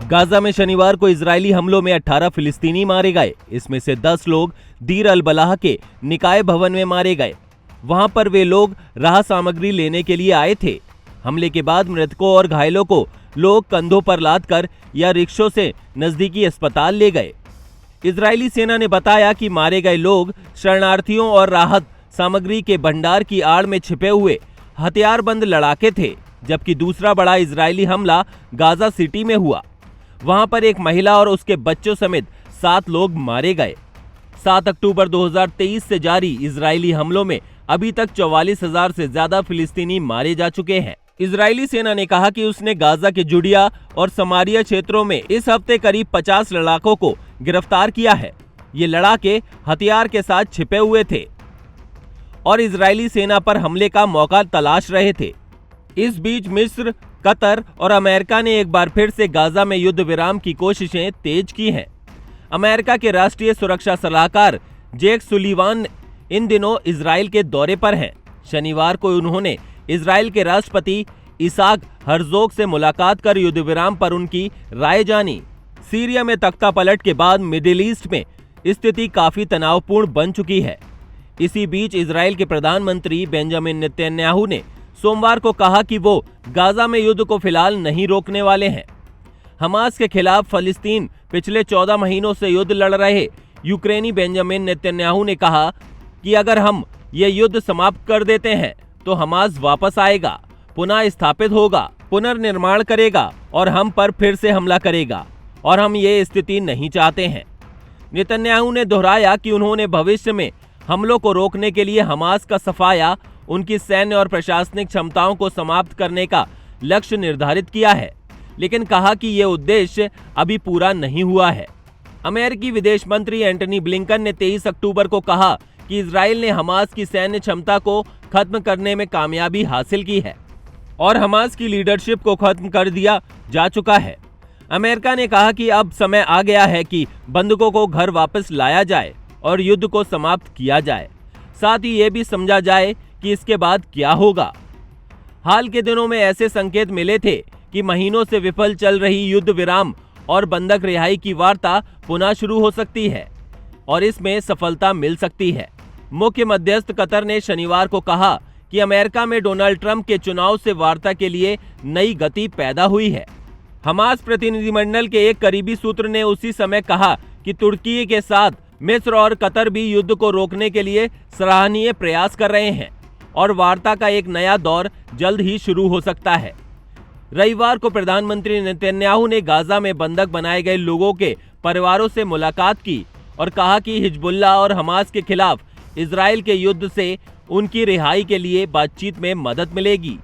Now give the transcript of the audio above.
Gaza में शनिवार को इजरायली हमलों में 18 फिलिस्तीनी मारे गए। इसमें से 10 लोग दीर अल बलाह के निकाय भवन में मारे गए। वहां पर वे लोग राहत सामग्री लेने के लिए आए थे। हमले के बाद मृतकों और घायलों को लोग कंधों पर लाद कर या रिक्शों से नजदीकी अस्पताल ले गए। इजरायली सेना ने बताया कि मारे गए लोग शरणार्थियों और राहत सामग्री के भंडार की आड़ में छिपे हुए हथियारबंद लड़ाके थे, जबकि दूसरा बड़ा इजरायली हमला गाजा सिटी में हुआ। वहां पर एक महिला और उसके बच्चों समेत 7 लोग मारे गए। 7 अक्टूबर 2023 से जारी इजरायली हमलों में अभी तक 44,000 से ज्यादा फिलिस्तीनी मारे जा चुके हैं। इजरायली सेना ने कहा कि उसने गाजा के जुडिया और समारिया क्षेत्रों में इस हफ्ते करीब 50 लड़ाकों को गिरफ्तार किया है। ये लड़ाके हथियार के साथ छिपे हुए थे और इजरायली सेना पर हमले का मौका तलाश रहे थे। इस बीच मिस्र, कतर और अमेरिका ने एक बार फिर से गाजा में युद्ध विराम की कोशिशें तेज की हैं। अमेरिका के राष्ट्रीय सुरक्षा सलाहकार जेक सुलिवान इन दिनों इजराइल के दौरे पर हैं। शनिवार को उन्होंने इजराइल के राष्ट्रपति इसाक हर्जोग से मुलाकात कर युद्ध विराम पर उनकी राय जानी। सीरिया में तख्ता पलट के बाद मिडिल ईस्ट में स्थिति काफी तनावपूर्ण बन चुकी है। इसी बीच इजराइल के प्रधानमंत्री बेंजामिन नेतन्याहू ने सोमवार को कहा कि वो गाजा में युद्ध को फिलहाल नहीं रोकने वाले हैं। हमास के खिलाफ फिलिस्तीन पिछले 14 महीनों से युद्ध लड़ रहे यूक्रेनी बेंजामिन नेतन्याहू ने कहा कि अगर हम ये युद्ध समाप्त कर देते हैं तो हमास वापस आएगा, पुनः स्थापित होगा, पुनर्निर्माण करेगा और हम पर फिर से हमला करेगा, और हम ये स्थिति नहीं चाहते हैं। नेतन्याहू ने दोहराया कि उन्होंने भविष्य में हमलों को रोकने के लिए हमास का सफाया, उनकी सैन्य और प्रशासनिक क्षमताओं को समाप्त करने का लक्ष्य निर्धारित किया है, लेकिन कहा कि ये उद्देश्य अभी पूरा नहीं हुआ है। अमेरिकी विदेश मंत्री एंटनी ब्लिंकन ने 23 अक्टूबर को कहा कि इजराइल ने हमास की सैन्य क्षमता को खत्म करने में कामयाबी हासिल की है और हमास की लीडरशिप को खत्म कर दिया जा चुका है। अमेरिका ने कहा कि अब समय आ गया है कि बंधकों को घर वापस लाया जाए और युद्ध को समाप्त किया जाए। साथ ही ये भी समझा जाए कि इसके बाद क्या होगा। हाल के दिनों में ऐसे संकेत मिले थे कि महीनों से विफल चल रही युद्ध विराम और बंधक रिहाई की वार्ता पुनः शुरू हो सकती है और इसमें सफलता मिल सकती है। मुख्य मध्यस्थ कतर ने शनिवार को कहा कि अमेरिका में डोनाल्ड ट्रंप के चुनाव से वार्ता के लिए नई गति पैदा हुई है। हमास प्रतिनिधिमंडल के एक करीबी सूत्र ने उसी समय कहा कि तुर्की के साथ मिस्र और कतर भी युद्ध को रोकने के लिए सराहनीय प्रयास कर रहे हैं और वार्ता का एक नया दौर जल्द ही शुरू हो सकता है। रविवार को प्रधानमंत्री नेतन्याहू ने गाजा में बंधक बनाए गए लोगों के परिवारों से मुलाकात की और कहा कि हिजबुल्लाह और हमास के खिलाफ इजराइल के युद्ध से उनकी रिहाई के लिए बातचीत में मदद मिलेगी।